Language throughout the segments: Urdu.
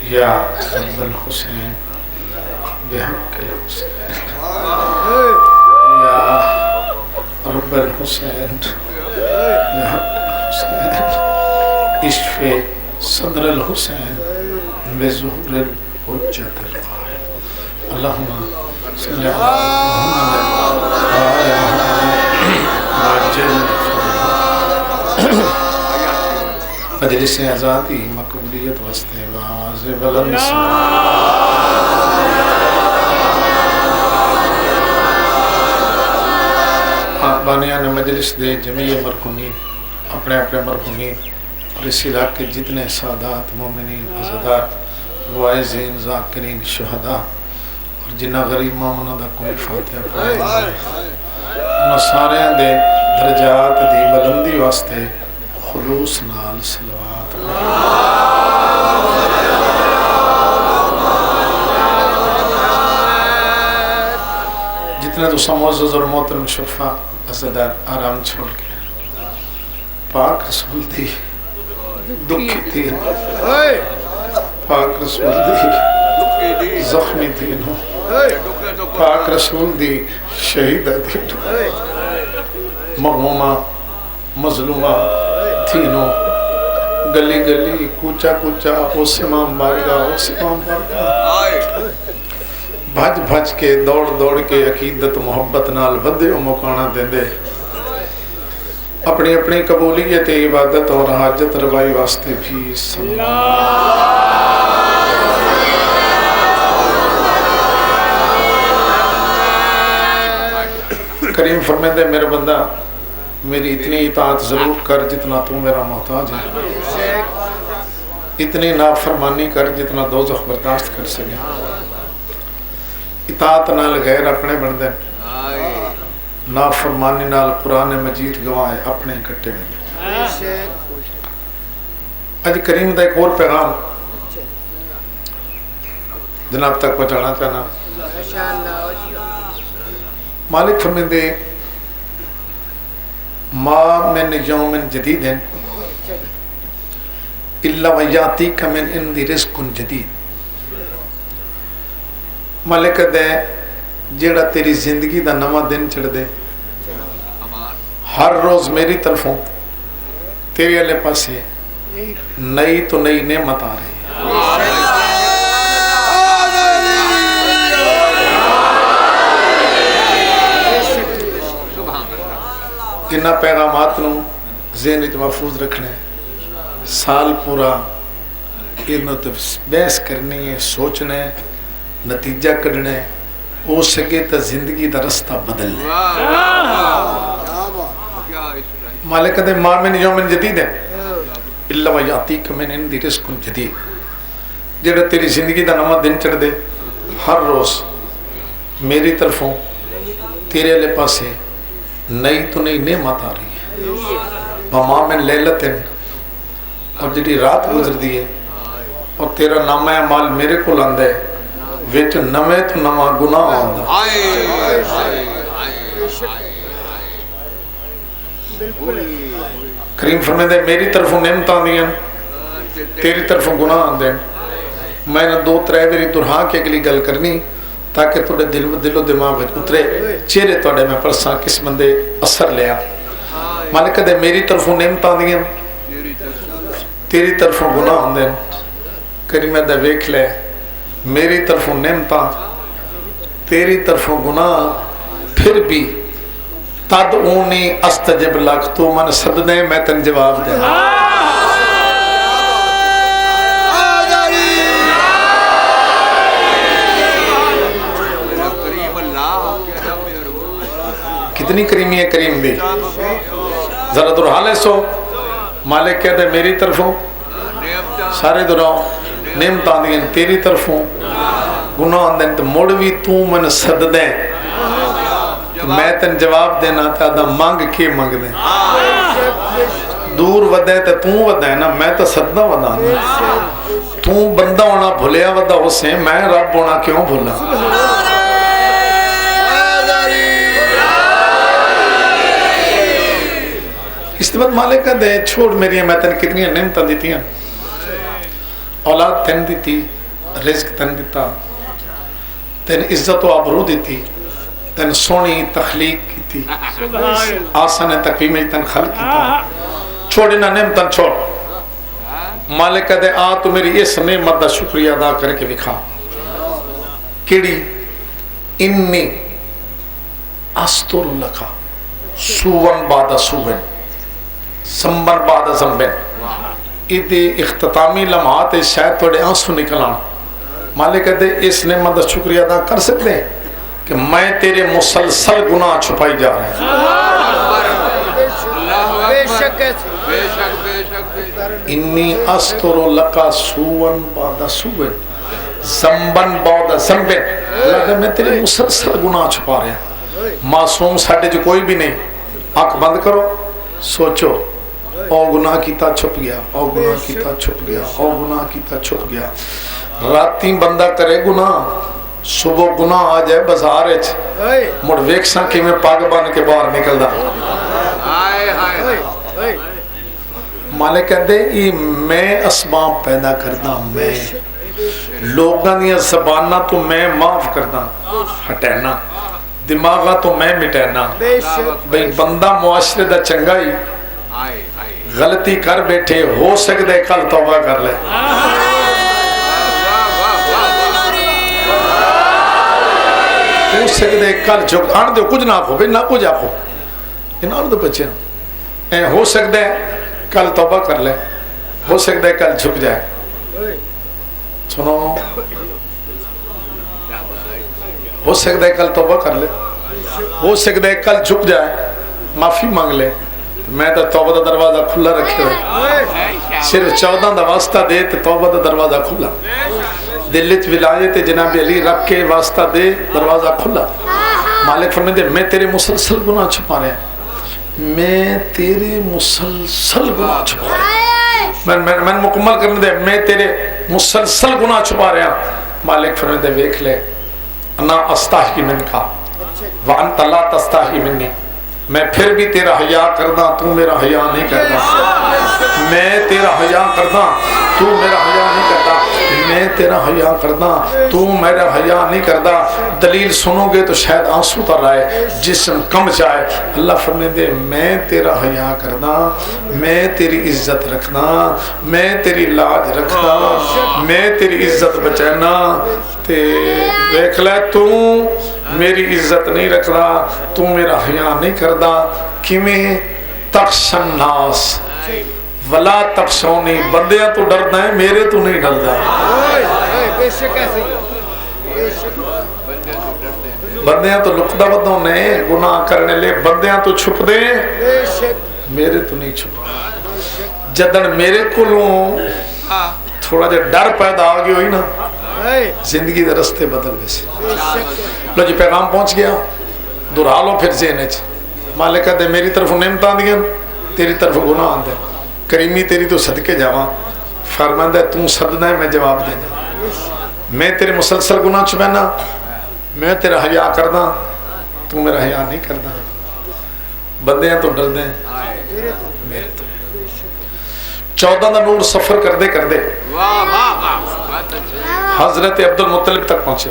یا رب الحسین بحق الحسین یا رب الحسین بحق الحسین اشفِ صدر الحسین بظہور الحجت القائم اللہم صلی علی محمد وعلی محمد مجلس آزادی مقبولیت واسطے آواز بلند بانیان مجلس دے جمعی مرحومین اپنے اپنے مرحومین اور اس علاقے جتنے سادات مومنین عزدار وائزین ذاکرین شہداء اور جنہ غریب مومنہ دا کوئی فاتحہ پڑھے انہوں سارے دے درجات دی بلندی واسطے خلوص نال صلوات جتنے تو معزز اور محترم شرفا عزدار آرام چھوڑ کے پاک رسول دی دکھی تھی پاک رسول دی زخمی دینوں پاک رسول دی شہیدہ دینوں مغمومہ مظلومہ تینوں گلی گلی کوچا کوچا اس امام بارگاہ اس امام بارگاہ بھج بھج کے دوڑ دوڑ کے عقیدت محبت نال ودے و مکانہ دے دے اپنی اپنی قبولیت عبادت اور حاجت روائی واسطے بھی کریم فرمائے دے میرے بندہ میری اتنی اطاعت ضرور کر جتنا تو میرا محتاج ہے اتنی نافرمانی کر جتنا دوزخ برداشت کر سکے اطاعت نال غیر اپنے بندے نافرمانی نال قرآن مجید گواہ اپنے کٹے میں آج کریم دا ایک اور پیغام جناب تک پہنچانا چاہنا مالک فرمیندے ما من یوم جدید الا ویاتیک من اندی رزق جدید مالک دے جیڑا تیری زندگی دا نواں دن چڑھ دے ہر روز میری طرفوں تیرے علیہ پاسے نئی تو نئی نعمت آ رہی جنہ پیغامات نو ذہن وچ محفوظ رکھنے سال پورا انہوں تے بحث کرنی ہے سوچنا ہے نتیجہ کڈنا ہے ہو سکے تو زندگی دا رستہ بدلنے مالک دے ما من یوم جدید ہے الا ویاتیک من عندی رزق جدید جڑا تیری زندگی دا نواں دن چڑھ دے ہر روز میری طرفوں تیرے علیہ پاسے نئی تو نئی نعمت آ رہی ہے وما من لیلت اور جڑی رات گزر دی ہے اور تیرا نامہ اعمال میرے کو لاندہ ہے وچ نویں تو نواں گناہ آندا کریم فرمائے دے میری طرفوں نعمت آندیاں تیری طرفوں گناہ آندے میں نے دو ترے میری درہاں کے اگلی گل کرنی تاکہ تھوڑے دل و دماغ اترے چہرے توڑے میں پرساں کس بندے اثر لیا مالک دے میری طرفوں نعمت آندیاں تیری طرفوں گناہ آندے کریمہ دے ویکھ لے میری طرفوں نعمتاں تیری طرفوں گناہ پھر بھی تدعونی استجب لک تو من سد دے میں تن جواب دے کتنی کریمی ہے کریم دی ذرا در حالے سو مالک کہتے میری طرفوں سارے دراؤ نعمت آندین تیری طرفوں گناہ آندین تو مڑ بھی تو من صد دیں میں تن جواب دینا تھا دا مانگ کے مانگ دیں دور ودے تو توں ودے نا میں تو صدنا ودانا توں بندہ ہونا بھولیا ودا اسے میں رب ہونا کیوں بھولا اس بعد مالک کا دے چھوڑ میری میں تن کتنی نعمتاں دیتی ہیں اولاد تین دیتی، رزق تین دیتا، تین عزت و آبرو دیتی، تین سونی تخلیق کی، آسان تقویم تین خلق کیتا، چھوڑی نہ نعمتاں چھوڑ، مالک کہتے آ تو میری اس نعمت دا شکریہ ادا کر کے دکھا، کیڑی انی استر لکا سوون بعد سوون زمبن بعد زمبن، ایدے اختتامی لمحات شاید تھوڑے آنسو نکلان، مالک کہتے اس نعمت دا شکریہ ادا کر سکتے ہیں کہ میں تیرے مسلسل گناہ چھپائی جا رہے ہیں، انی استر لکا سوون بعد سوون زمبن بعد زمبن، اللہ میں تیرے مسلسل گناہ چھپا رہے ہیں، معصوم ساڑھے جو کوئی بھی نہیں، آنکھ بند کرو سوچو او گناہ کیتا چھپ گیا، او گناہ کیتا چھپ گیا، او گناہ کیتا چھپ گیا، راتیں بندہ کرے گناہ، صبح گناہ آ جائے بازار مڑ ویکساں کہ میں پاگ بن کے باہر نکل دا، مالک کہتے ہیں میں اسباب پیدا کردا، میں لوگاں دیا زبانہ تو میں معاف کردا ہٹینا، دماغہ تو میں مٹینا، بھئی بندہ معاشرے دا چنگائی غلطی کر بیٹھے ہو سکتے کل توبہ کر لے، ہو سکتے کل جھک آن دے کچھ نہ آکھو بھئی نہ کچھ آکھو انہوں نے تو بچے نا، ہو سکتے کل توبہ کر لے، ہو سکتے کل جھک جائے، سنو ہو سکتا ہے کل توبہ کر لے، ہو سکتا ہے کل جھک جائے، معافی مانگ لے، میں تو توبہ دا دروازہ کھلا رکھے ہوئے، صرف 14 دا واسطہ دے تو توبہ دا دروازہ کھلا، دلت ولایت جناب علی رکھ کے واسطہ دے دروازہ کھلا، مالک فرمائے میں تیرے مسلسل گناہ چھپا رہے ہیں، میں تیرے مسلسل گناہ چھپا رہے ہیں، میں مکمل کرنے دے، میں تیرے مسلسل گناہ چھپا رہے ہیں، مالک فرمائے دے ویکھ لے انا استحی من کا وانت لا تستحی منی، میں پھر بھی تیرا حیا کردہ تو میرا حیا نہیں کردہ، میں تیرا حیا کردہ تو میرا حیا نہیں کردہ، میں تیرا حیا کردہ تو میرا حیا نہیں کردہ، دلیل سنو گے تو شاید آنسو تر آئے، جسم کم جائے، اللہ فرمائے دے میں تیرا حیا کردہ، میں تیری عزت رکھنا، میں تیری لاج رکھنا، میں تیری عزت بچانا، دیکھ لے تو میری عزت نہیں رکھ رہا، تو میرا حیا نہیں کردہ، کیویں تخشن ناس ولا تخشونی، بندیاں تو ڈردہ ہیں میرے تو نہیں ڈردہ، بندیاں تو لقدہ بدوں نے گناہ کرنے لے، بندیاں تو چھپ دیں میرے تو نہیں چھپ، جدن میرے کلوں تھوڑا جا ڈر پیدا آگئی ہوئی نا، زندگی دے رستے بدل ویسے، لو جی پیغام پہنچ گیا، دورالو پھر ذہنے چ، مالک کہتے میری طرف نعمتاں دیا تیری طرف گناہ آن دے، کریمی تیری تو صدقے جاواں، فرماندہ تم صدنا ہے میں جواب دینا، میں تیرے مسلسل گناہ چھپینا، میں تیرا حیا کردہ تو میرا حیا نہیں کردہ، بندیاں تو ڈر دیں میرے تو، 14 دا نور سفر کر دے حضرت عبد المطلب تک پہنچے،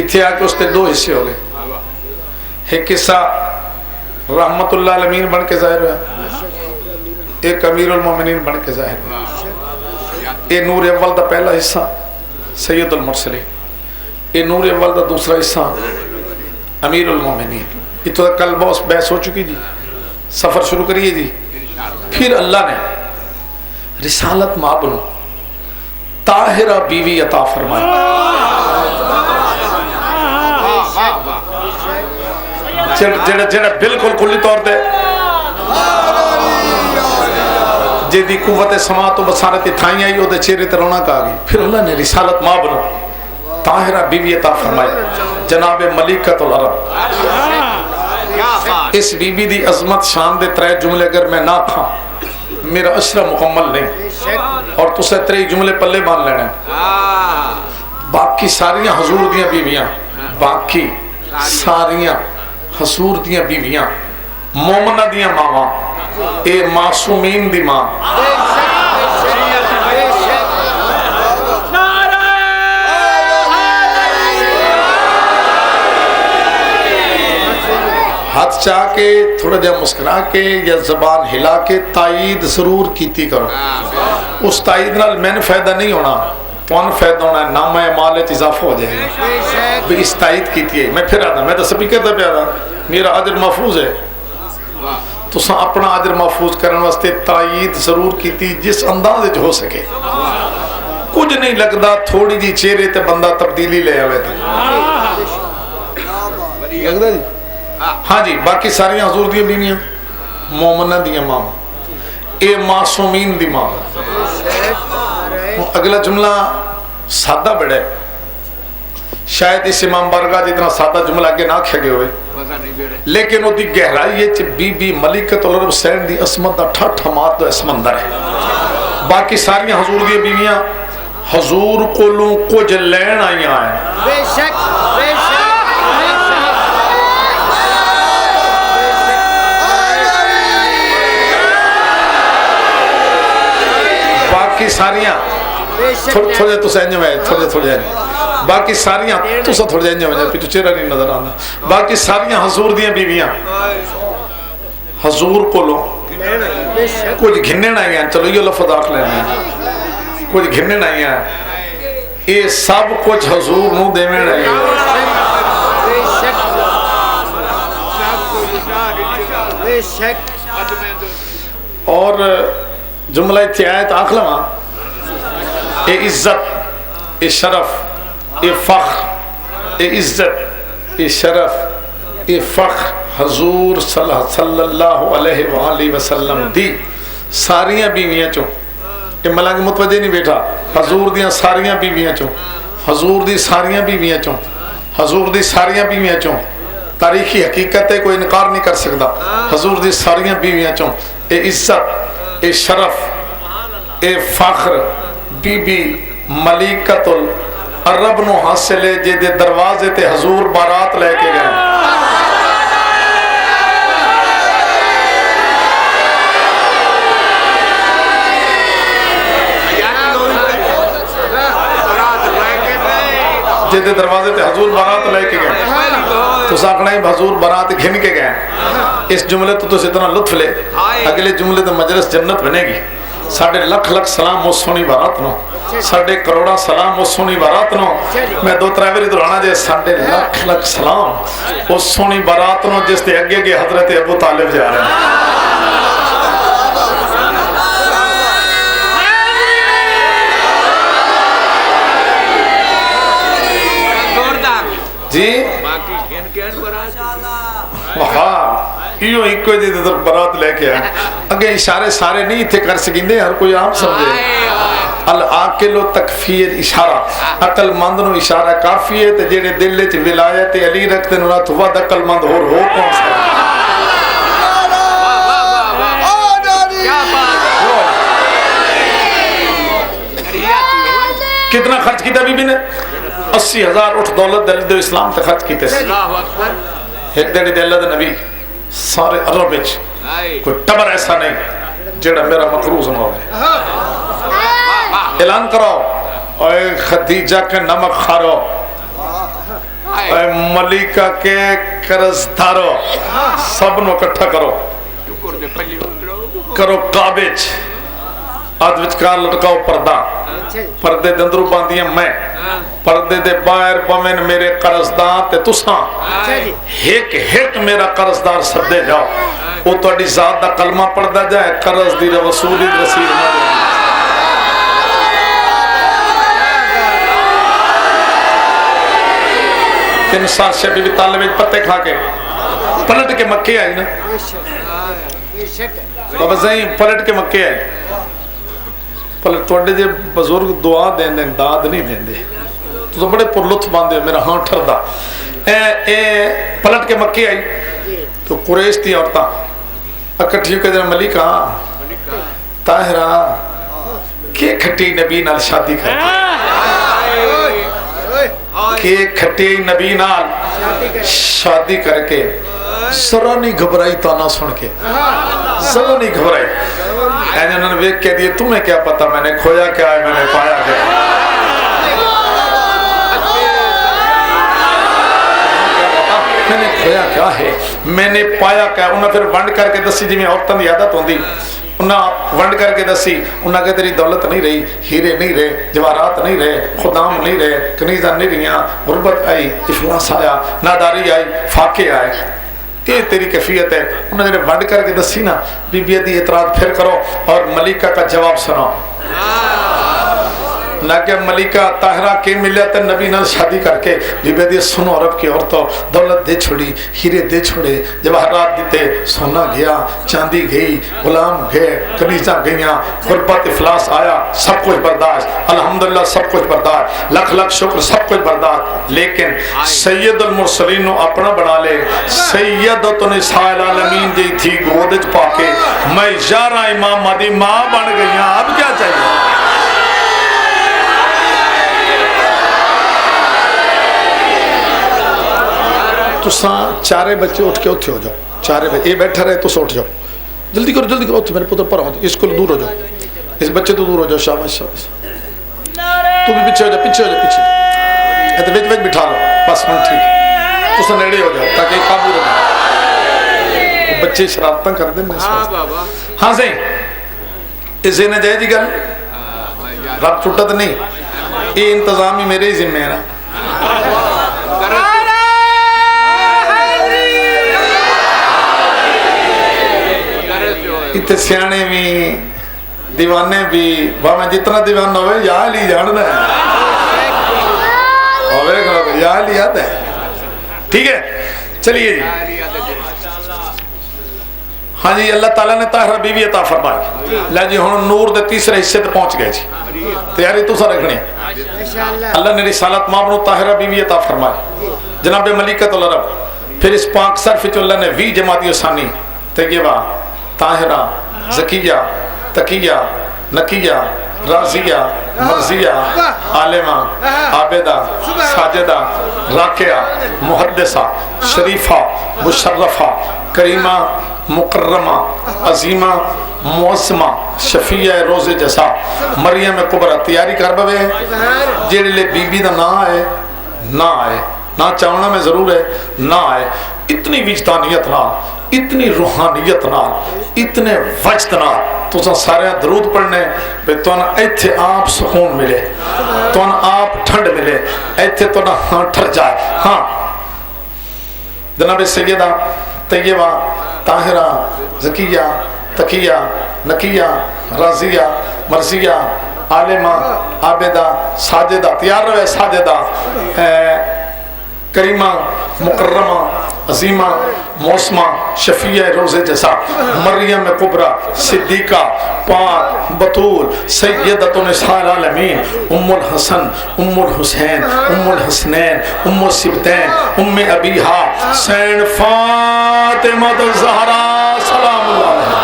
اتھے آکے اس تے 2 حصے ہو گئے، ایک حصہ رحمت اللہ علمین بن کے ظاہر ہوا، ایک امیر المومنین بن کے ظاہر ہوا، اے نور اول دا پہلا حصہ سید المرسلین، اے نور اول دا دوسرا حصہ امیر المومنین، یہ تو کل بہت بحث ہو چکی جی، سفر شروع کریے جی، پھر اللہ نے رسالت ماں بنو طاہرہ بیوی عطا فرمائی، جڑا بالکل کلی طور دے جیدی قوت سماعت و بصارت تھائیں آئی وہ دے چہرے تے رونق آ گئی، پھر اللہ نے رسالت ماں بنو طاہرہ بیوی عطا فرمائی، جناب ملکۃ العرب، اس بی بی دی عظمت شان دے 3 جملے اگر میں نہ تھا میرا عشرہ مکمل نہیں، اور تسے 3 جملے پلے بان لینے، باقی ساریاں حضور دیاں بیویاں، باقی ساریاں حضور دیاں بیویاں، مومنہ دیاں ماواں، اے معصومین دی ماں، چاہ کے تھوڑا جہا مسکرا کے یا زبان ہلا کے تائید ضرور کیتی کرو. اس تائید نال میں نے فائدہ نہیں ہونا، تمہیں فائدہ ہونا ہے، نام اعمال اضافہ ہو جائے گا بھی اس تائید کیتی ہے. میں پھر آتا، میں تو سپیکر دا پیا رہا، میرا اجر محفوظ ہے. تو اپنا اجر محفوظ کرنے واسطے تائید ضرور کیتی جس انداز ہو سکے. کچھ نہیں لگتا تھوڑی جی چہرے تے بندہ تبدیلی لے آوے تھا. ہاں جی، باقی ساری حضور دی بیویاں مومنہ دی ماں، اے معصومین دی ماں. اگلا جملہ سادہ بڑا ہے، شاید اس امام بارگاہ جتنا سادہ جملہ آگے نہ کھے گئے ہوئے، لیکن وہ دی گہرائی ہے بی بی ملکۃ العرب سین دی عصمت دا ٹھٹھ مات دا سمندر ہے. باقی ساری حضور دی بیویاں حضور کولوں کچھ لین آئیاں ہیں. بے شک بے شک باقی ساریاں تھوڑے تو سینجو ہے، تھوڑے باقی ساریاں تو سا تھوڑے انجو ہے، پیچھو چہرہ نہیں نظر آنا. باقی ساریاں حضور دیاں بیویاں حضور کولوں کچھ گھننے نہ آئیاں. چلو یہ لفظ آخ لینا ہے، کچھ گھننے نہ آئیاں، یہ سب کچھ حضور نو دے میں رہے. اور جملہ اتیایت آخ لما، اے عزت، اے شرف، اے فخر، اے عزت، اے شرف، اے فخر حضور صلی اللہ علیہ وآلہ وسلم دی ساریاں بیویاں چوں. کہ ملنگ متوجہ نہیں بیٹھا، حضور دیاں ساریاں بیویاں چوں، حضور دی ساریاں بیویاں چوں، حضور دی ساریاں بیویاں چوں. تاریخی حقیقت ہے، کوئی انکار نہیں کر سکتا. حضور دی ساریاں بیویاں چوں اے عزت، اے شرف، اے فخر بی بی ملکۃ العرب نو حاصل ہے جے دے دروازے تے حضور بارات لے کے گئے. جے دے دروازے تے حضور بارات لے کے گئے. تو ساکھنا ہی حضور بارات گھن کے گئے. اس جملے تو اتنا لطف لے، اگلے جملے تو مجلس جنت بنے گی. ساڑھے لکھ لکھ سلام اس سونی بارات نو، ساڑھے کروڑا سلام اس سونی بارات نو. میں دو ترائیوری دلانا جائے ساڑھے لکھ لکھ سلام اس سونی بارات نو جس دے اگے گے حضرت ابو طالب جا رہے ہیں. جی وہاں ایو ایک کوئی دے در برات لے کے آئے. اگے اشارے سارے نہیں تھے کر سکیں، ہر کوئی عام سمجھے. العاقل و تکفیر اشارہ، عقل مند نو اشارہ کافی ہے. تے جیڑے دل وچ ولایت علی رکھتے نو تو ود عقل مند اور ہو کون سا. کتنا خرچ کیتا بی بی نے؟ 80,000 اٹھ دولت دل دو اسلام تے خرچ کیتے سے. ایک دڑی دے اللہ دے نبی سارے عرب وچ کوئی ٹبر ایسا نہیں جڑا میرا مقروض نہ ہوئے. اعلان کرو، اے خدیجہ کے نمک خارو، اے ملکہ کے قرض دارو، سب نو اکٹھا کرو، کرو کعبچ آدھ وچکار لٹکاؤ پردہ. پردے دے اندروں باندیاں میں، پردے دے باہر بمن میرے قرضدار تے تساں ایک ایک میرا قرضدار سدے جاؤ. وہ تہاڈی ذات دا کلمہ پڑھدا جائے، قرض دی وصولی رسید نہ دے. تین سال سے بی بی طالب پتے کھا کے پلٹ کے مکے آئی نا. بابا زین پلٹ کے مکے آئی. توڑے جے بزرگ دعا دین دین داد نہیں دین دے تو بڑے پر لطف باندھے میرا ہاں ٹھر دا. پلٹ کے مکے آئی تو قریش تھی عورتاں اکٹھیوں کے دن ملکہ طاہرہ کہ کھٹی نبی نال شادی کر کے، کہ کھٹی نبی نال شادی کر کے ذرا نہیں گھبرائی تانا سن کے، ذرا نہیں گھبرائی. انہوں نے ویک کہہ دیئے تمہیں کیا پتا میں نے کھویا کیا ہے، میں نے پایا کیا ہے. میں نے کھویا کیا ہے، میں نے پایا کہ انہیں پھر ونڈ کر کے دسی جی میں عورتوں کی عادت ہوندی انہیں ونڈ کر کے دسی انہیں کہ تیری دولت نہیں رہی ہیرے نہیں رہے جواہرات نہیں رہے خدام نہیں رہے کنیزاں نہیں رہیاں غربت آئی افلاس آیا ناداری آئی فاقے آئے یہ تیری کیفیت ہے انہیں جب ونڈ کر کے دسی نا بی بی دی اعتراض پھر کرو اور ملکہ کا جواب سنو نہ کہ ملکہ طاہرہ کے ملیا تے نبی نال شادی کر کے بی بی دی سنو عرب کی عورتوں دولت دے چھوڑی ہیرے دے چھوڑے جواہرات دیتے سونا گیا چاندی گئی غلام گئے کنیزاں گئیاں غربت افلاس آیا سب کچھ برداشت الحمدللہ سب کچھ برداشت لکھ لکھ شکر سب کچھ برداشت لیکن سید المرسلین اپنا بنا لے سیدۃ نساء العالمین دی تھی گودج پا کے میں 11 امام مہدی ماں بن گئیاں اب کیا چاہیے تساں چارے بچے اٹھ کے اتھے ہو جاؤ چارے بچے یہ بیٹھا رہے تو اٹھ جاؤ جلدی کرو اتھے میرے پتر پر اس کو دور ہو جاؤ اس بچے تو دور ہو جاؤ شاباش شاباش تو بھی پیچھے ہو جاؤ پیچھے ہو جاؤ پیچھے ایسے وچ بٹھا لو بس ہوں ٹھیک تساں نیڑے ہو جاؤ تاکہ قابو رہے بچے شرارتاں کر دیں ہاں صحیح اس نے جائے جی گل رب ٹوٹا تو نہیں یہ انتظام ہی میرے ہی ذمہ ہے نا اتنے سیانے بھی دیوانے بھی میں جتنا دیوانہ ہوئے یا لی جاننا ہے یا لی آتا ہے ٹھیک ہے چلیے جی ہاں جی اللہ تعالیٰ نے طاہرہ بیوی عطا فرمائی لے جی ہوں نور دے تیسرے حصے تے پہنچ گئے جی تیاری تو سا رکھنی اللہ نے رسالت مابنو طاہرہ بیوی عطا فرمائی جناب ملکۃ العرب پھر اس پاک صرف چو اللہ نے 20 جماعتی ثانی تیبہ طاہرہ زکیہ تقیہ نقیہ راضیہ مرضیہ عالمہ عابدہ ساجدہ راکعہ محدثہ شریفہ مشرفہ کریمہ مکرمہ عظیمہ معظمہ شفیع روز جزا مریم کبرا تیاری کر بوے جیڑے لے بی بی دا نہ آئے نہ چاہنا میں ضرور ہے نہ آئے اتنی وجدانیت نال اتنی روحانیت نال اتنے وجد نال تو سارے درود پڑھنے بے تو ایتھے آپ سکون ملے تو آپ ٹھنڈ ملے ایتھے تو ہاں ٹھر جائے ہاں جناب سیدہ طیبہ طاہرہ زکیہ تقیہ نقیہ راضیہ مرضیہ عالمہ عابدہ ساجدہ تیار رہے ساجدہ کریمہ مکرمہ عظیمہ موسمہ شفیع روز جزا مریم کبرا صدیقہ پاک بطول سیدۃ نساء العالمین ام الحسن ام الحسین ام الحسنین ام السبتین ام ابیہا سین فاطمہ الزہرا سلام اللہ علیہ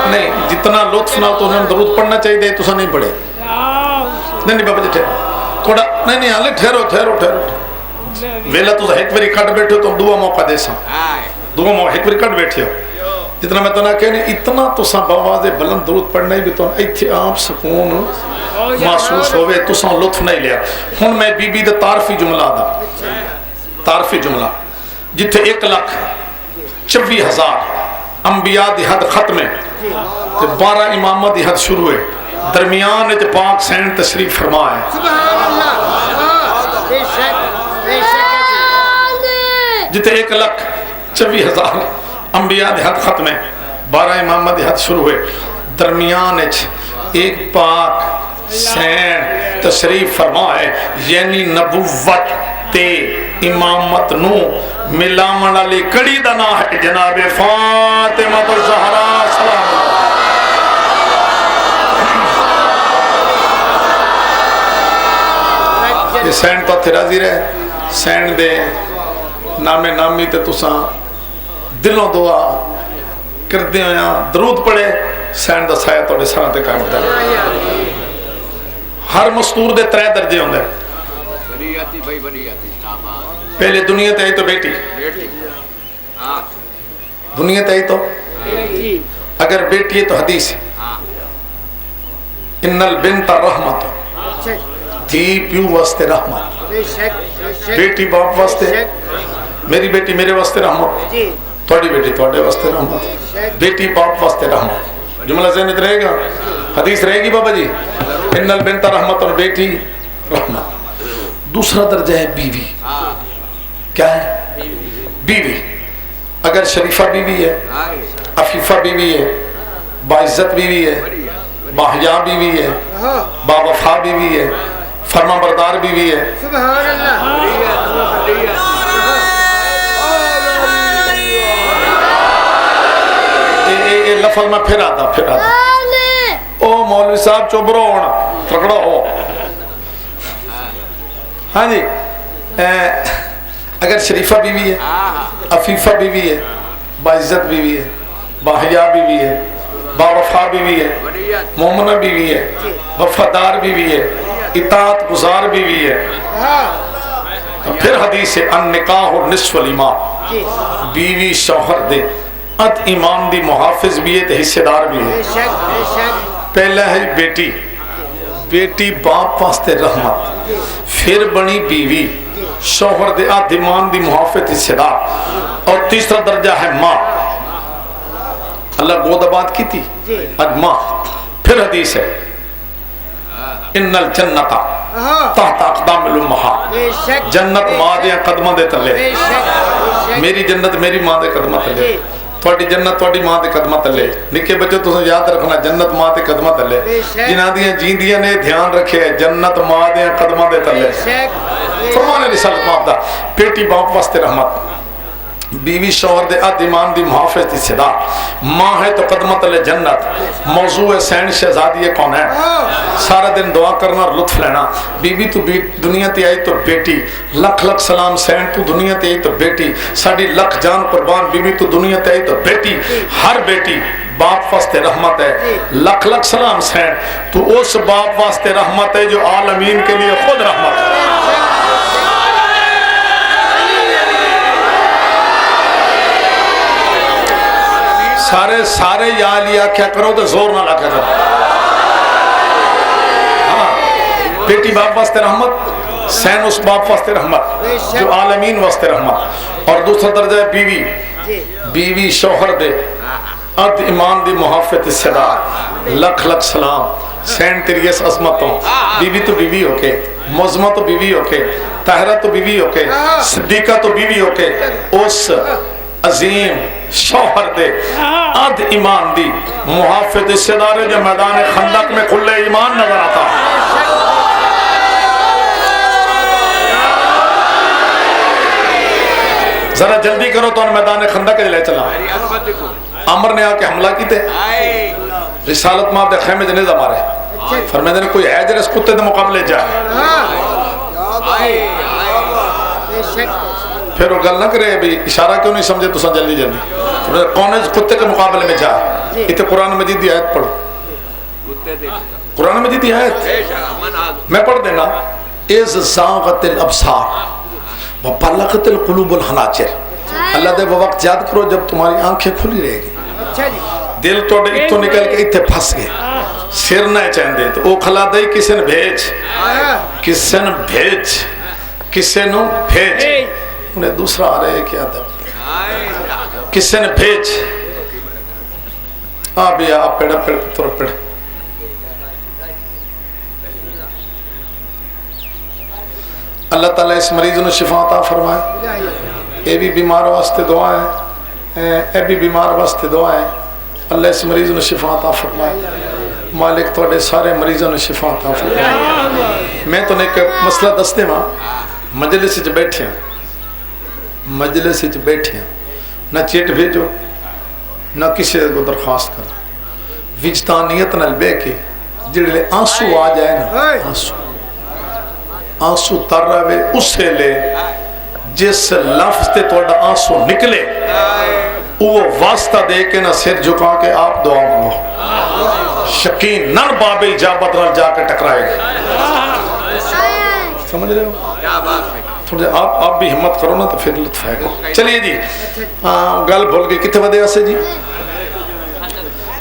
نہیں جتنا لطف نہ تو انہیں درود پڑھنا چاہیے تو نہیں پڑھے نہیں بابا جی ٹھہرو تھوڑا نہیں آلے ٹھہرو ویلا تو ایک باری کٹ بیٹھے ہو تو دعا موقع دے سا دعا موقع ایک باری کٹ بیٹھے ہو جتنا میں تو نہ کہنے اتنا تو سا بواز بلند درود پڑھنا ہی بھی تو ایتھے آپ سکون محسوس ہوئے تو سا لطف نہیں لیا ہن میں بی بی دا تعارفی جملہ دا تعارفی جملہ جتھے 1,24,000 انبیاء دی حد ختم ہے 12 امامہ دی حد شروع ہے درمیان جو پاک سین تشریف فرمائے جتے 1,24,000 انبیاء دی حد ختم ہے 12 امامہ دی حد شروع ہوئے درمیان ایک پاک سین تشریف فرمائے یعنی نبوت تے امامت نو ملامن علی کڑی دنا ہے جناب فاطمہ الزہرا سلام اللہ یہ سین تو تھے راضی رہے سین دے نامے نامی تے تساں دلوں دعا کردے ہویا درود پڑے سین دا سایہ توڑے سران تے قائم ہوتا ہے ہر مستور دے 3 درجے ہوندے پہلے دنیا تے آئی تو بیٹی دنیا تے آئی تو اگر بیٹی ہے تو حدیث ہے ان البنت رحمت دھی پیو واسطے رحمت بیٹی باپ واسطے، میری بیٹی میرے واسطے رحمت، تھوڑی بیٹی تھوڑے واسطے رحمت، بیٹی باپ واسطے رحمت. جملہ ذہن میں رہے گا، حدیث رہے گی بابا جی، ان البنت رحمت اور بیٹی رحمت. دوسرا درجہ ہے بیوی. کیا ہے؟ بیوی. اگر شریفہ بیوی ہے، عفیفہ بیوی ہے، باعزت بیوی ہے، باحیا بیوی ہے، باوفا بیوی ہے، فرما بردار بیوی ہے. یہ لفظ میں پھر آتا او مولوی صاحب چوبرو ہونا تکڑا ہو. ہاں جی، اگر شریفہ بیوی ہے، عفیفہ بیوی ہے، باعزت بیوی ہے، باحیا بیوی ہے، باوفا بیوی ہے، مومنہ بیوی ہے، وفادار بیوی ہے، اطاعت گزار بیوی ہے، تو پھر حدیث ہے النکاح نصف الایمان. بیوی شوہر دے اد ایمان دی محافظ بھی ہے تو حصے دار بھی ہے. پہلا ہے بیٹی، بیٹی باپ واسطے رحمت، پھر بنی بیوی شوہر دے اد ایمان دی محافظ حصے دار، اور تیسرا درجہ ہے ماں. اللہ گود آباد کی تھی اد ماں. پھر حدیث ہے ان الجنت تحت اقدام الامہات، جنت ماں دے قدموں دے تلے. میری جنت میری ماں دے قدموں تلے، تھوڑی جنت تھوڑی ماں دے قدموں تلے. نکے بچے تو یاد رکھنا جنت ماں دے قدموں تلے. جنہاں دیاں جیندیاں نے دھیان رکھے جنت ماں دے قدموں دے تلے. فرمان رسالت ماں دا. بیٹی باپ واسطے رحمت، بیوی شوہر دے اد ایمان دی محافظ دی صدا، ماں ہے تو قدمت لے جنت. موضوع ہے سین شہزادی کون ہے، سارا دن دعا کرنا اور لطف لینا. بیوی تو دنیا تے آئی تو بیٹی، لکھ لکھ سلام سین تو دنیا تے آئی تو بیٹی، ساڑی لکھ جان قربان بیوی تو دنیا تے آئی تو بیٹی. ہر بیٹی باپ واسطے رحمت ہے، لکھ لکھ سلام سین تو اس باپ واسطے رحمت ہے جو عالمین کے لیے خود رحمت ہے. سارے یا لیا کیا کرو تو زور نہ لگا کرو. ہاں، بیٹی باپ واسطے رحمت، سین اس باپ واسطے رحمت جو عالمین واسطے رحمت. اور دوسرا درجہ ہے بیوی، بیوی شوہر دے اد ایمان دی محافظ صدا، لکھ لکھ سلام سین تیری اس عظمتوں. بیوی تو بیوی ہو کے، مزمہ تو بیوی ہو کے، طاہرہ تو بیوی ہو کے، صدیقہ تو بیوی ہو کے، اس عظیم شوہر دے اد ایمان دی محافظ صدارے جو میدان خندق میں کھلے ایمان نظر آتا. ذرا جلدی کرو تو ان میدان خندق لے چلا. عمر نے آ کے حملہ کی تے رسالت ماں دے خیمے جنے مارے، فرمائے نے کوئی ہے جر اس کتے دے مقابلے جائے. پھر وہ گل نہ کرے بھی اشارہ کیوں نہیں سمجھے تو جلدی جلدی کون ہے کتے کے مقابلے میں جائے. اتنے قرآن مجید دی آیت پڑھو، قرآن مجید دی آیت میں پڑھ دینا. اذ زاغت الابصار وبلغت القلوب الحناجر. اللہ دے وہ وقت یاد کرو جب تمہاری آنکھیں کھلی رہے گی، دل توڑے اتو نکل کے اتنے پھنس گئے، سر نہ چاہندے تو او کھلا دائی کسے نے بھیج، کسے نے بھیج، کسے نے بھیج. انہیں دوسرا آ رہے کیا دب کسے نے بھیج بھی آپ پیڑا پیڑ پتر پیڑ. اللہ تعالیٰ اس مریض نے شفا عطا فرمائے. اے بھی بیمار واسطے دعا ہے، اے بھی بیمار واسطے دعا ہے. اللہ اس مریض نے شفا عطا فرمائے. مالک توڑے سارے مریضوں نے شفا عطا فرمائے. میں تو ایک مسئلہ دستے ماں مجلس وچ بیٹھے ہیں، مجلس وچ بیٹھے ہیں، نہ چیٹ بھیجو نہ کسی کو درخواست کرو، وجدانیت نال بے کے جڑے آنسو آ جائے نا، آنسو تر رہے اسے لے جس لفظ تے توڑا آنسو نکلے وہ واسطہ دے کے نہ سر جھکا کے آپ دعا مانگو. شکین نر باب اجابت نال جا کے ٹکرائے گا. سمجھ رہے ہو؟ تھوڑے آپ بھی ہمت کرو نا تو پھر لطف آئے گا. چلیے جی گل بھول گئی کتنے ودے واسے جی.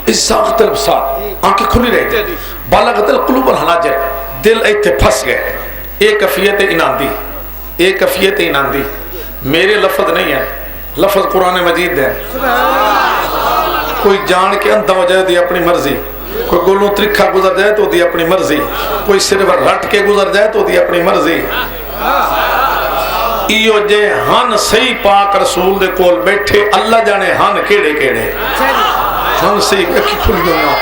اس ساخت الابصار آنکھیں کھلی رہی تھی، بالغت القلوب الحناجر دل ایتھے پھنس گئے. یہ کفیت اناندی، یہ کفیت اناندی میرے لفظ نہیں ہے، لفظ قرآن مجید ہے۔ کوئی جان کے اندھا ہو جائے دی اپنی مرضی، کوئی گولوں ترکھا گزر جائے تو دی اپنی مرضی، کوئی صرف رٹ کے گزر جائے تو دی اپنی مرضی۔ ایو جے ہن صحیح پاک رسول دے کول بیٹھے، اللہ جانے ہن کیڑے کیڑے ہن صحیح اکھی کھلی ہونا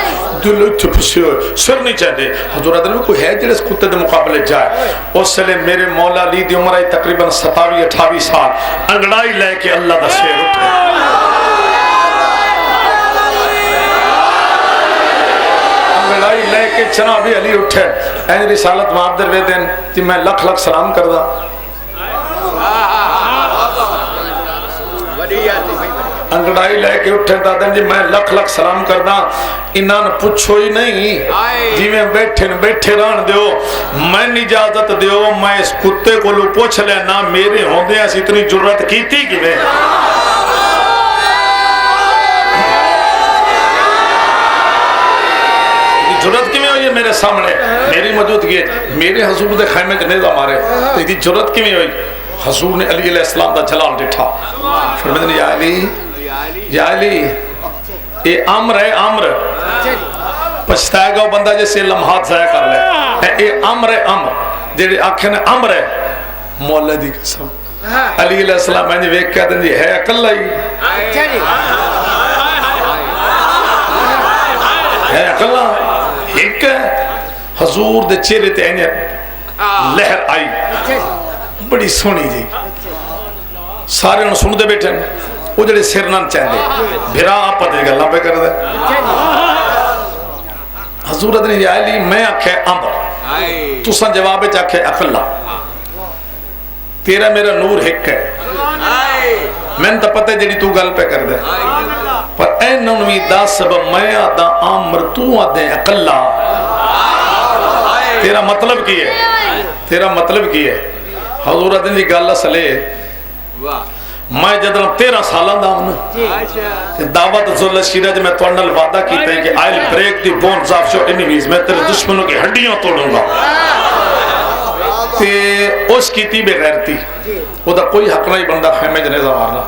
دل اتھے پھسے ہوئے سر نہیں چاہتے۔ حضور عدل میں کوئی ہے جڑے اس کتے دے مقابلے جائے؟ اس لئے میرے مولا علی دی عمر آئی تقریباً 27-28 سال، انگڑائی لے کے اللہ دا شیر اٹھے، انگڑائی لے کے جناب علی اٹھے۔ این رسالت معاف در ویدن تی میں لکھ لکھ سلام کردہ، انگڑائی لے کے اٹھے دادن جی میں لکھ لکھ سلام کردہ، انہاں پوچھو ہی نہیں جی میں بیٹھے رہن دیو، میں اجازت دیو میں اس کتے کو لو پوچھ لینا میرے ہوندے ایسی اتنی جرت کیتی کی میں جرت کی میں ہوئی میرے سامنے میری موجودگی میرے حضور دے خیمے کے نیزہ مارے تو یہ جرت کی میں ہوئی؟ حضور نے علی علیہ السلام دا جلال ڈٹھا، فرمائے یا علی یا علی اے امر ہے، امر پچھتائے گا بندہ جیسے لمحات ضائع کر لے، اے امر ہے، امر جیڑے آنکھیں نے امر ہے مولا دی قسم۔ علی علیہ السلام میں نے ویک کہا دن جی ہے اکلہ ہی ہے اکلہ ایک ہے۔ حضور دے چہرے تے لہر آئی بڑی سونی جی، سارے انہوں سن دے بیٹھے وہ جڑے سر نہ چاہتے بھرا آپ دے گا اللہ پہ کر دے۔ حضور ادنی یا علی میں آکھے امر، تو سن جواب چاکھے اقلہ، تیرا میرا نور ہک ہے، میں نے تو پتہ ہے جڑی تو گل پہ کر دے، پر اے نونوی دا سبب میں آدھا امر تو آدھے اقلہ، تیرا مطلب کی ہے؟ تیرا مطلب کی ہے؟ حضور ادنی جی گاللہ سلے میں جدن 13 سالان دا ہوں دعوت ذل شیرج میں توڑنل وعدہ کیتے ہیں کہ I'll break the bones of your enemies، میں تیرے دشمنوں کی ہڈیاں توڑوں گا، تے اس کی تی بے غیرتی وہ دا کوئی حق نہیں بندہ خیمے جنیزہ مارنا،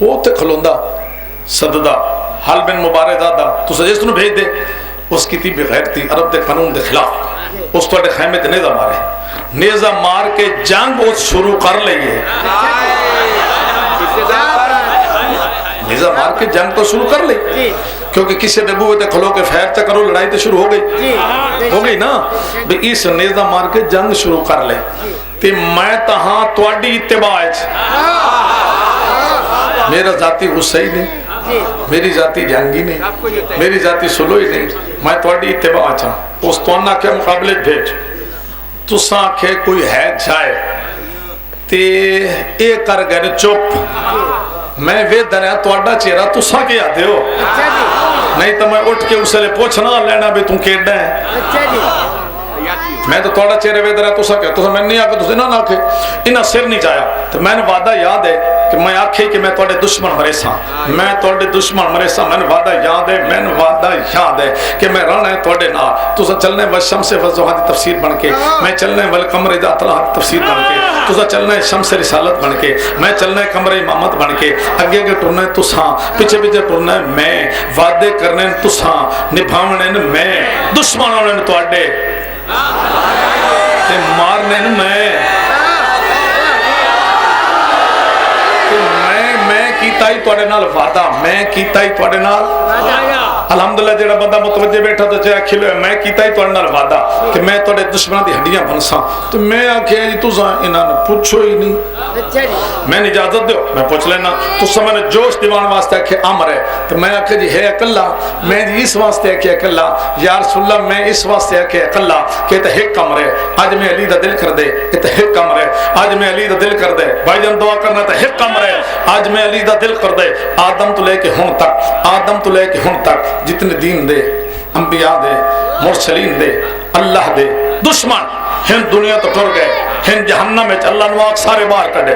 وہ تے کھلوندہ صددہ حال بن مبارک دادا تو سجیس تنو بھیج دے، اس کی تی بے غیرتی عرب دے قانون دے خلاف اس توڑے خیمے جنیزہ مارے، نیزہ مار کے جنگ وہ شروع کر لئیے، نیزہ مار کے جنگ تو شروع کر لئی کیونکہ کسی دبو ہوئے کھلو کے فیر چا کرو لڑائی تو شروع ہو گئی نا، بھی اس نیزہ مار کے جنگ شروع کر لے تے میں تہاں توڑی اتباع میرا ذاتی غصہ ہی نہیں، میری ذاتی جنگی نہیں، میری ذاتی سلو ہی نہیں، میں توڑی اتباع چاہاں اس توانہ کے مقابلے بھیج تو ساں کہ کوئی ہے جائے تے ایک کر گئے چپ میں وے دنیا توڑا چہرہ تو ساں کے آتے ہو نہیں تو میں اٹھ کے اسے لے پوچھنا لینا بھی تم کیڑا ہے میں تو توڑا چہرے وے دنیا تو ساں کے تو میں نہیں آکے تو سے نہ ناکے انہا سر نہیں چاہیا تو میں نے وعدہ یاد ہے کہ میں آکھے کہ میں توڑے دشمن مرے ساں میں توڑے دشمن مرے ساں میں نے وعدہ یاد ہے میں نے وعدہ یاد ہے کہ میں رہنا ہے توڑے نار تو سا چلنے والشمس وضحا دی تفسیر بن کے میں چلنے والقمر اذا طلع دی تفسیر بن کے تو سا چلنے شمس رسالت بن کے میں چلنے قمر امامت بن کے اگے کے ٹرنے تو ساں پیچھے پیچھے ٹرنے میں وعدے کرنے تو ساں نبھاونے میں دشمن ہونے تو اڈے مارنے میں کیتا ہی توڑے نال وعدہ میں کیتا ہی توڑے نال الحمدللہ جیڑا بندہ متوجہ بیٹھا تو چاہے کھلو ہے میں کیتا ہی توڑے نال وعدہ کہ میں توڑے دشمنہ دی ہڈیاں بنساں تو میں آکھے جی تو ساں انہاں نے پوچھو ہی نہیں میں نے اجازت دیو میں پوچھ لینا تو سا میں نے جوش دیوان واسطے کہ امر ہے تو میں آکھے جی ہے اکلہ میں جی اس واسطے کہ اکلہ یا رسول اللہ میں اس واسطے کہ اکلہ کہ یہ ایک امر ہے آج میں علی دا دل کر دے یہ ایک امر ہے آج میں علی دا دل کر دے بھائی جان دعا کرنا تو ایک امر ہے آج میں علی دا دل کر دے آدم تو لے کے ہن تک آدم تو لے کے ہن تک جتنے دین دے انبیاء دے مرسلین دے اللہ دے دشمن ہن دنیا تو ٹر گئے ہن جہنم میں اللہ نواق سارے باہر کڑے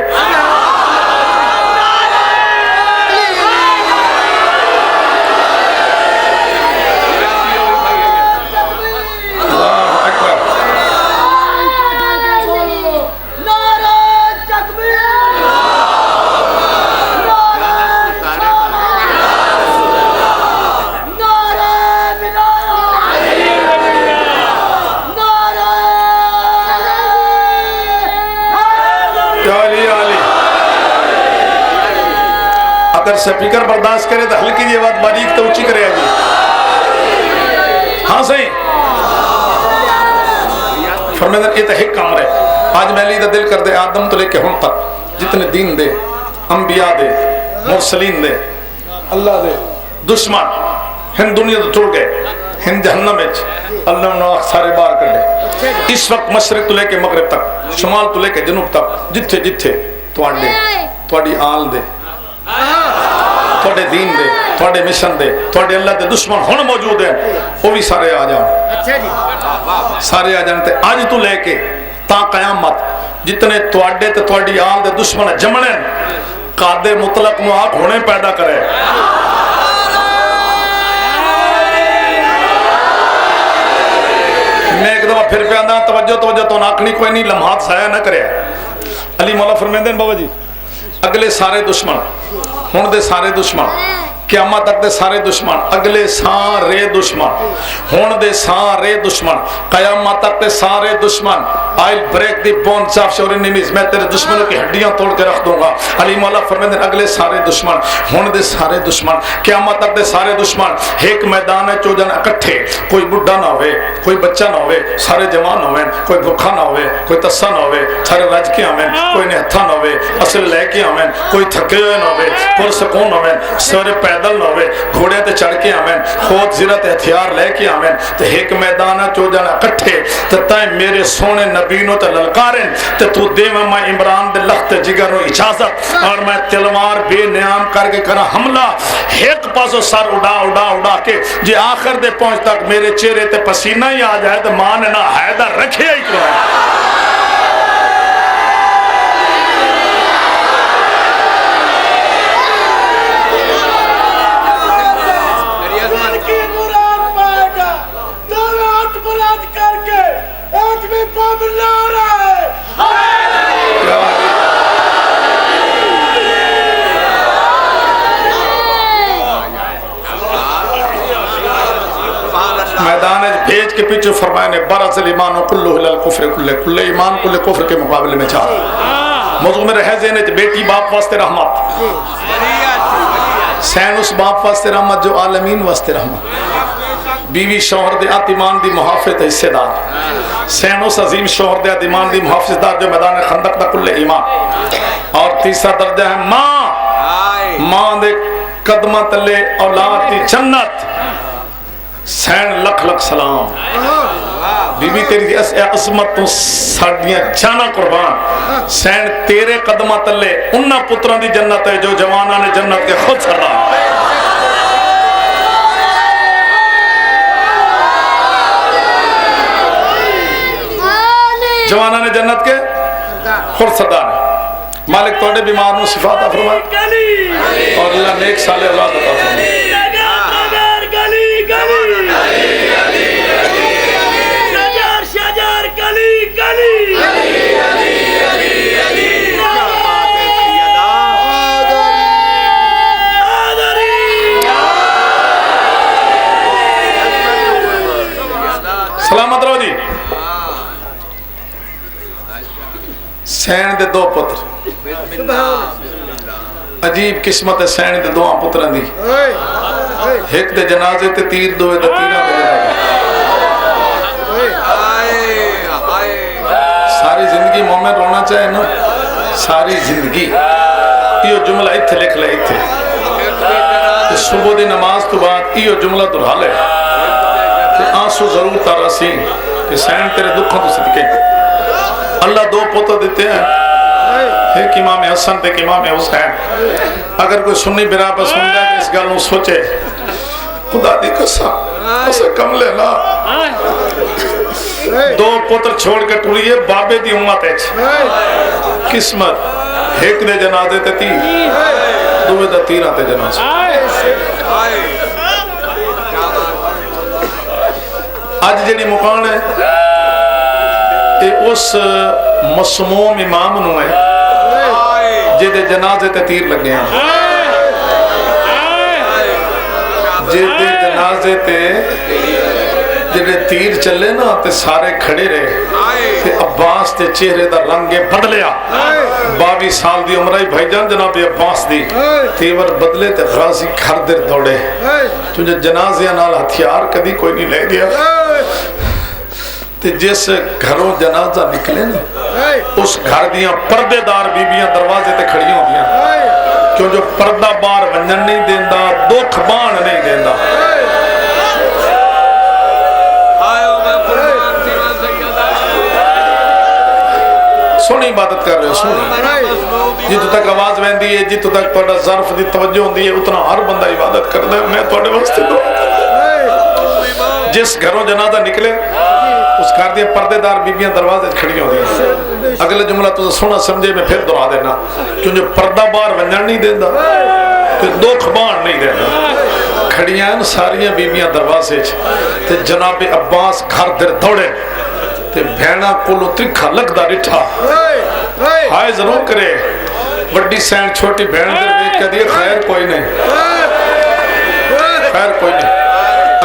اگر سپیکر برداشت کرے تو ہلکی جی آواز باریک تو اونچی کرے جی. ہاں صحیح فرمائے یہ تو ایک کام رہے. آج میں لی دا دل کر دے آدم تو لے کے ہم تک جتنے دین دے انبیاء دے مرسلین دے اللہ دے دشمن ہند دنیا تو ٹوٹ گئے ہند جہنم میں اللہ نے سارے باہر کر دے. اس وقت مشرق تو لے کے مغرب تک شمال تو لے کے جنوب تک جتھے جتھے تواڈے تواڈی آل دے تواڈے دین دے تواڈے مشن دے تواڈے اللہ دے دشمن ہن موجود ہیں وہ بھی سارے آ جان سارے آ جان تے اج تو لے کے تا قیامت جتنے تواڈے تے تواڈی آل دے دشمن جمنے قاد مطلق نو آپ ہونے پیدا کرے. میں ایک دفعہ پھر پہ آدھا توجہ تو ناکھنی کوئی نہیں لمحات ضائع نہ کرے. علی مولا فرمیندے ہیں بابا جی اگلے سارے دشمن ہن دے سارے دشمن قیامت تک دے سارے دشمن اگلے سارے دشمن ہن دے سارے دشمن قیامت تک دے سارے دشمن I'll break the bones of your enemies. میں تیرے دشمنوں کی ہڈیاں توڑ کے رکھ دوں گا. علی مولا فرمیندے اگلے سارے دشمن ہن دے سارے دشمن قیامت تک دے سارے دشمن ایک میدان ہے چو جن اکٹھے کوئی بڈھا نہ ہوئے کوئی بچہ نہ ہوئے سارے جوان ہوئے کوئی بھوکا نہ ہوئے کوئی تسا نہ ہوئے سارے رج کے آمین کوئی نہتھا نہ ہوئے اصل لے کے آمین کوئی تھکے ہوئے نہ ہوئے پرسکون نہ ہوئے سارے پیدل نہ ہوئے گھوڑے تے چڑھ کے آمین خود زیرت ہتھیار لے کے آمین تے ایک میدان ہے چو جن اکٹھے تے تائیں میرے سونے نبینوں تے للکارن تے تو دے میں عمران دے لخت جگر و اجازت اور میں تلوار بے نیام کر کے کرا حملہ ایک پاسو سر اڑا کے جی آخر دے پہنچ تک میرے چہرے تے پسینہ ہی آ جائے تو ماں نے نہ حیدر رکھے ہی کرو. میدان بھیج کے پیچھے فرمائے نے برز الایمان کلہ الی الکفر کل ایمان کل کفر کے مقابلے میں چار موضوع میں رہے ذہن بیٹی باپ واسطے رحمت سین اس باپ واسطے رحمت جو عالمین واسطے رحمت بیوی شوہر دے ایمان دی محافظ حصے دار سین اس عظیم شوہر دے ایمان دی محافظ دار جو میدان خندق دا کل ایمان. اور تیسرا درجہ ہے ماں دے قدمہ تلے اولاد دی جنت سین لکھ لکھ سلام بی بی تیری عظمت تو ساڑیاں جانا قربان سین تیرے قدمہ تلے انہا پتران دی جنت ہے جو جوانہ نے جنت کے خود سلام جوانہ نے جنت کے خود سردار ہے. مالک توڑے بیمار نو صفات فرمائے اور اللہ نیک سالے اولاد عطا فرمائے. سلامت رہو جی. سین دے دو پتر عجیب قسمت ہے سین دے دو پتران دی ایک دے جنازے تے تیر دوے دے تیرہ دے ساری زندگی مومن رونا چاہے نا ساری زندگی یہ جملہ اتھے لکھ لے اتھے صبح دی نماز تو بعد یہ جملہ دھرا لے کہ آنسو ضرور تارا سی کہ سین تیرے دکھوں تو صدقے اللہ دو پوتا دیتے ہیں ایک امام حسن تے امام حسین. اگر کوئی سنی برا پر سن جائے کہ اس گل نو سوچے خدا دی قسم اسے کم لے نا دو پتر چھوڑ کے ٹوریے بابے دی امت ہے قسمت ایک دے جنازے تے تیر دوے دا تیر آتے جنازے. آج جڑی مکان ہے اس مسموم امام نو ہے جدے جنازے تے تیر لگے ہیں جدے جنازے تے جڑے تیر چلے نا تے سارے کھڑے رہے تے عباس تے چہرے دا رنگ بدلیا 22 سال دی عمر ہی بھائی جان جناب عباس دی تیور بدلے تے غازی گھر در دوڑے تجھے جنازیاں نال ہتھیار کدی کوئی نہیں لے گیا تے جس گھروں جنازہ نکلے نا اس گھر دیاں پردے دار بیبیاں دروازے تے کھڑی ہوں دیاں کیوں جو پردہ بار ونجن نہیں دیندہ دکھ بان نہیں دیندہ سونی عبادت کر رہے ہو سونی جتو تک آواز ویندی ہے جتو تک توڑا ظرف دی توجہ ہوندی ہے اتنا ہر بندہ عبادت کر دے میں توڑے واسطے دو جس گھروں جنازہ نکلے اس گھر دیا پردے دار بیبیاں دروازے کھڑی ہوندی ہیں اگلے جملہ تو سونا سمجھے میں پھر دعا دینا کیوں جو پردہ بار ونجن نہیں دیندہ تو دو کھبان نہیں دیندہ کھڑیاں ساریاں بیبیاں دروازے تے جناب عباس گھر در دوڑے تے بھینا کولو ترکھا لگدا ڈٹھا ہائے ضرور کرے وڈی سین چھوٹی بھین در دیکھ کے دیئے خیر کوئی نہیں خیر کوئی نہیں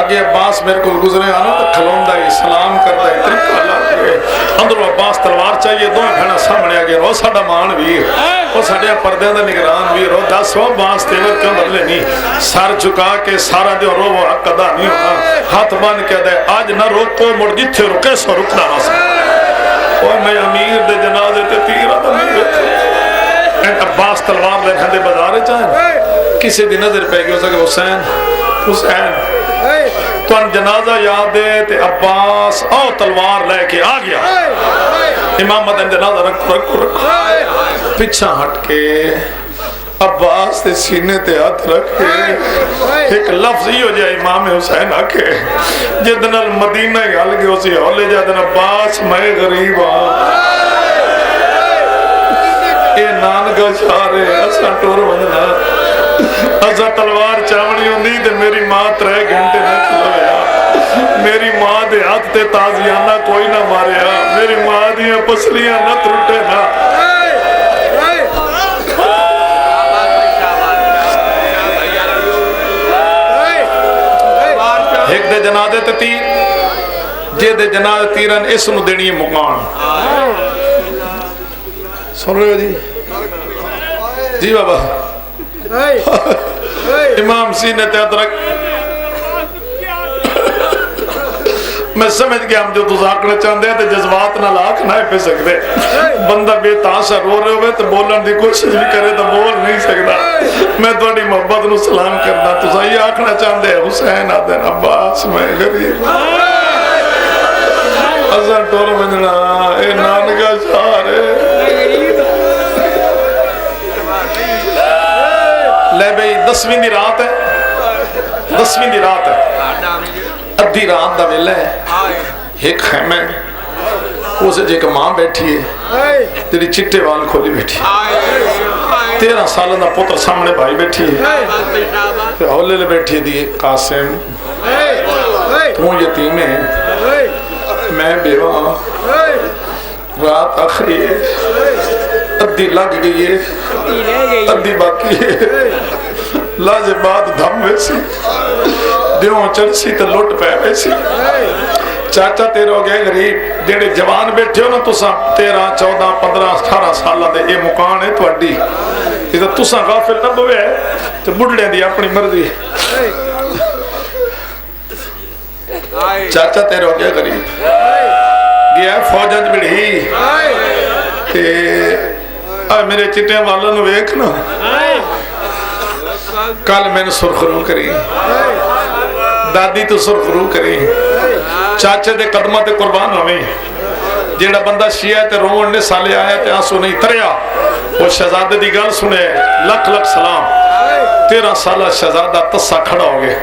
اگے عباس میرے کو گزرے آنا تو کھلوندہ ہی سلام کردہ ہی ترکھا لگے اندرو عباس تلوار چاہیے دو بھینا سامنے آگے رو ساڑا مان ویر وہ ساڑے پردے دا نگران ویر رو 10 عباس تیور کیوں بدلے نہیں سار چکا کے سارا دیو رو وہ حق ادا نہیں ہونا ہاتھ بان کہہ دے آج نہ روکو مڑ جتھے رکے سو رکنا نہ سکتا اور میں امیر دے جنازے تے تیرہ دا نہیں بیٹھے این عباس تلوار لے کھندے بازارے چاہیں کسی دی نظر پہ گئے ہو سکے حسین تو ان جنازہ یاد دے تے عباس او تلوار لے کے آ گیا امام مدن جنازہ رکھو پچھا ہٹ کے عباس تے سینے تے ہاتھ رکھے ایک لفظ ہی ہو جائے امام حسین آکے جدن المدینہ ہی حل گئے اسی ہولے جادن عباس میں غریب اے نانگا شارے اسا ٹور بندنا اسا تلوار چاونی ہوندی تے میری ماں 3 گھنٹے نہ کھلویا میری ماں دے ہاتھ تے تازیانہ کوئی نہ ماریا میری ماں دیاں پسلیاں نہ ترٹے نہ ایک دے جنازے تے تیر جے دے جنازے تیرن اس نو دینی ہے مکان سن رہے ہو جی جی بابا امام سینے تے ادرک میں سمجھ گیا ہم جو تزاکڑے چاندے ہیں تے جذبات نہ لاکھ نہ پہ سکتے بندہ بے تاسا رو رہے ہوئے تو بولن دی کوشش بھی کرے تو بول نہیں سکتا میں توڑی محبت نو سلام کرنا تو صحیح آکھنا چاندے ہیں حسین آدھن عباس میں غریب ازاں ٹور منجنا اے نانگا شارے لے بھئی 10ویں دی رات ہے 10ویں دی رات ہے ادھی رات دا ویلے ایک خیمہ اسے جے کہ ماں بیٹھی ہے تیری چٹے وال کھولی بیٹھی 13 سالہ دا پتر سامنے بھائی بیٹھی ہے ہولے لے بیٹھی دی قاسم تو یتیم ہے میں بیوہ رات آخری ہے ادھی لگ گئی ہے ادھی باقی ہے لاجے بعد دھم ویسی دیوں چرسی تے لوٹ پہ ویسی چاچا تیرے ہو گئے غریب جیڑے جوان بیٹھے ہو نا تساں 13 14 15 18 سالہ دے یہ مکان ہے تو اڈی یہ تو تساں غافل نہ بوے تو بڑھڑے دی اپنی مرضی چاچا تیرے ہو گئے غریب گیا فوجنج بڑھی میرے چٹے والا نو ویکھنا کل میں نے سرخرو کری دادی تو سرخرو کری چاچے دے قدمہ تے قربان ہوئے جیڑا بندہ شیعہ تے رومن نے سالے آیا تے آنسو نہیں تریا وہ شہزادے دی گل سنے لکھ لکھ سلام 13 سالہ شہزادہ تسا کھڑا ہو گئے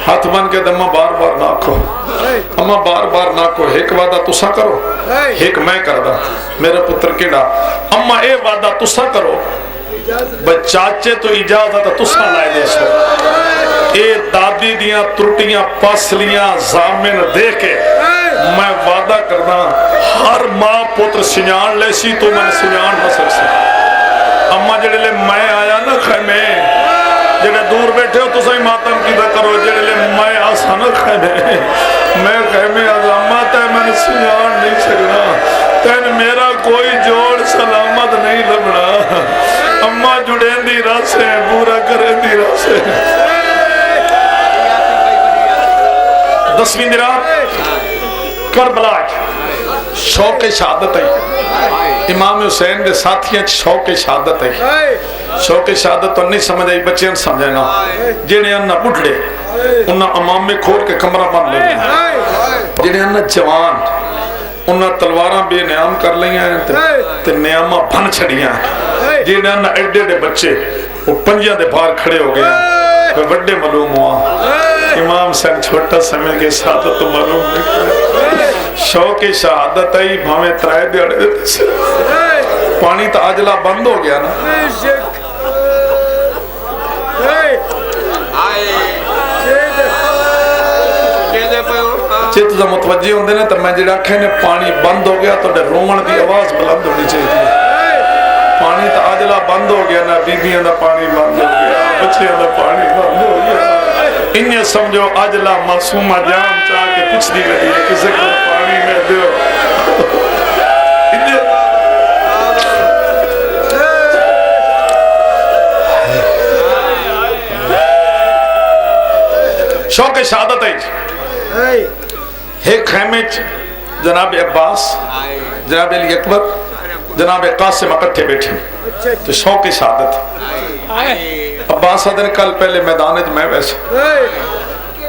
ہاتھ بن کے دمہ بار بار نہ کھو اما بار بار نہ کو ایک وعدہ تسا کرو ایک میں کردہ میرا پتر کیڑا اما اے وعدہ تسا کرو بچاچے تو اجازت تسا لائے دے سو اے دادی دیاں ترٹیاں پاسلیاں زامن دے کے میں وعدہ کرنا ہر ماں پتر سنیان لے سی تو میں سنیان نہ سکسی اما جڑے لے میں آیا نا خیمے جڑے دور بیٹھے ہو تو صحیح ماتم کی دا کرو جڑے لے میں آسا نا خیمے میں خیمے علامت ہے میں سیان نہیں سکنا تین میرا کوئی جوڑ سلامت نہیں لبنا اما جڑیں دی راسے پورا کریں دی راسے 10ویں رات کربلا شوق شہادت ہے امام حسین دے ساتھیاں شوق شہادت ہے شوق شہادت تو نہیں سمجھ آئی بچے سمجھنا جنہیں انہا بڑھڑے انہا امام میں کھول کے کمرہ بن لے جنہیں انہا جوان انہا تلواراں بے نیام کر لیا ہیں تے نیامہ بھن چھڑیاں جنہیں انہا ایڈے دے بچے وہ پنجیاں دے بھار کھڑے ہو گئے وہ بڑے معلوم ہوا امام حسین چھوٹا سمجھ کے سعادت تو معلوم نہیں شوق شہادت ہے بھامیں ترائے دیڑے دیتے سے پانی تا آجلا بند ہو گیا نا چیت دا متوجہ ہوندے نے تو میں جڑا کہنے پانی بند ہو گیا تو رومن دی آواز بلند ہونی چاہیے پانی تا آجلا بند ہو گیا نا بیبیاں دا پانی بند ہو گیا بچیاں دا پانی بند ہو گیا انہیں سمجھو آجلا معصومہ جام چاہ کے کچھ دی گئی ہے کسے کو پانی میں دیو شوق شہادت ہے ایک خیمے جناب عباس جناب علی اکبر جناب قاسم اکٹھے بیٹھے تو شوق شہادت عباس حضر کل پہلے میدان میں ویسے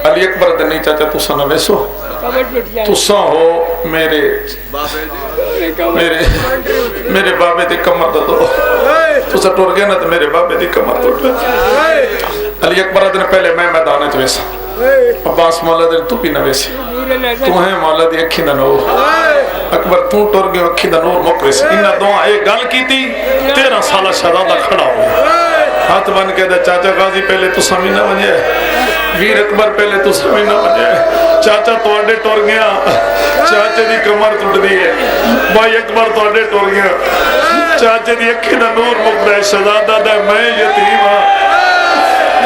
علی اکبر دنی چاچا تسا نہ ویسو تسا ہو میرے بابے دی کمر دو تسا ٹور گیا نا تو میرے بابے دی کمر دو علی اکبر حضر پہلے میں میدان میں ویسا عباس مولا دل تو بھی نہ ویسے تو ہیں مولا دی اکھی دا نور اکبر تو ٹور گئے اکھی دا نور مکرے سے انہا دعا ایک گل کی تھی 13 سالہ شہزادہ کھڑا ہو ہاتھ بن کے دا چاچا غازی پہلے تو سمی نہ بنجے ویر اکبر پہلے تو سمی نہ بنجے چاچا تو اڈے ٹور گیا چاچے دی کمر ٹوٹ دی ہے بھائی اکبر تو اڈے ٹور گیا چاچے دی اکھی دا نور مکرے شہزادہ دا میں یتیم ہاں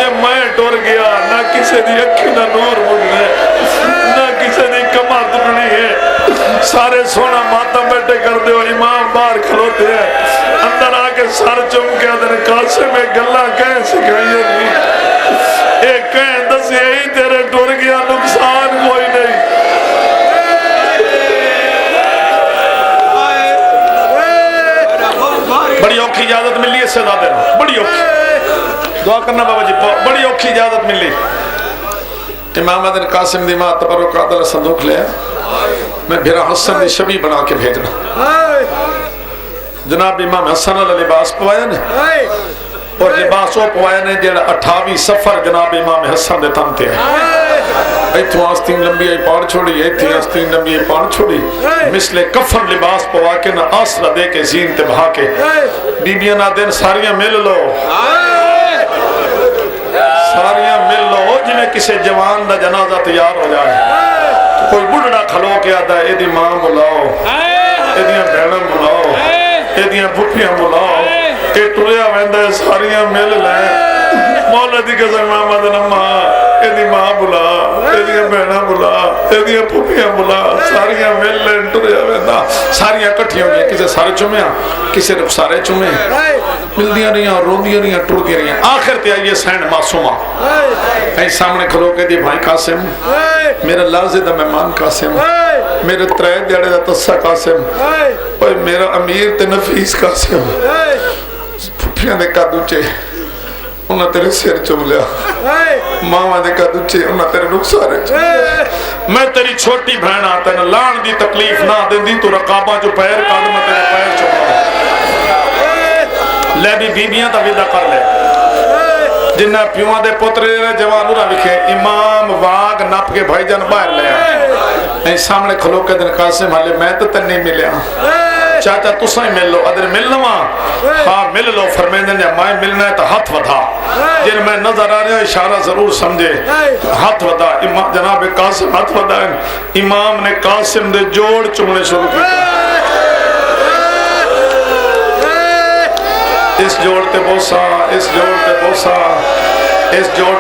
یہ میں ٹور گیا نہ کسی دی اکھی نہ نور مجھے نہ کسی دی کمر ٹوٹنی ہے سارے سونا ماتم بیٹھے کر دے امام باہر کھلوتے ہیں اندر آکے سر چم کے اندر قاسم میں گلہ کہیں سکھائیے نہیں ایک کہیں دس یہی تیرے ٹور گیا نقصان کوئی نہیں بڑی اوکھی اجازت ملی ہے سزادے بڑی اوکھی دعا کرنا بابا جی بڑی اوکھی اجازت ملی امام حضرت قاسم دی ماں تبرک عدل صندوق لے میں بھیرا حسن دی شبی بنا کے بھیجنا جناب امام حسن اللہ لباس پوایا نے اور لباس وہ پوایا نے جیڑا 28 سفر جناب امام حسن دے تنتے ہیں ایتھوں آستین لمبی آئی پاڑ چھوڑی ایتھی آستین لمبی آئی پاڑ چھوڑی مثل کفر لباس پوا کے نہ آسرہ دے کے زین تے بہا کے بیبیاں نہ دن ساریاں مل لو ساریاں مل لو جنہیں کسی جوان دا جنازہ تیار ہو جائے کوئی بڑھڑا کھلو کے آدھا اے دی ماں بلاؤ اے دیاں بہناں بلاؤ اے دیاں بھٹیاں بلاؤ اے ٹریا ویندہ ساریاں مل لیں مولا دی قسم محمد نمہ اے دی ماں بلا اے دیاں بہناں بلا اے دیاں بھٹیاں بلا ساریاں مل لیں ٹریا ویندہ ساریاں کٹھی ہوں گیا کسے سارے چمیں کسے رب سارے چمیں مل دیا رہی ہیں رون دیا رہی ہیں ٹور دیا رہی ہیں آخر تے آئیے سینڈ معصومہ کہیں سامنے کھلو کے دی بھائی قاسم میرا لازے دا مہمان قاسم میرے ترائے دیڑے دا تسا قاسم اور میرا امیر تے نفیس قاسم پھوپیاں دے کا دوچے انہاں تیرے سیر چم لیا ماما دے کا دوچے انہاں تیرے نقصارے چم میں تیری چھوٹی بہن آتا ہے لان دی تکلیف نہ دیں دی تو رقابہ جو پیر کاڑ میں تیرے پیر چم لے بھی بیبیاں تا ویدہ کر لے جنہ پیوان دے پترے جوانو نہ بکھے امام واگ نپ کے بھائی جان باہر لے آئے سامنے کھلو کے دن قاسم حالے میں تو تن نہیں ملے چاچا تساں ہی مل لو ادھر ملنا وہاں ہاں مل لو فرمیندے نے مائیں ملنا ہے تو ہاتھ ودا جن میں نظر آ رہے ہیں اشارہ ضرور سمجھے ہاتھ ودا جناب قاسم ہاتھ ودا امام نے قاسم دے جوڑ چمنے شروع کیا اس جوڑ تے بوسا اس جوڑ تے بوسا اس جوڑ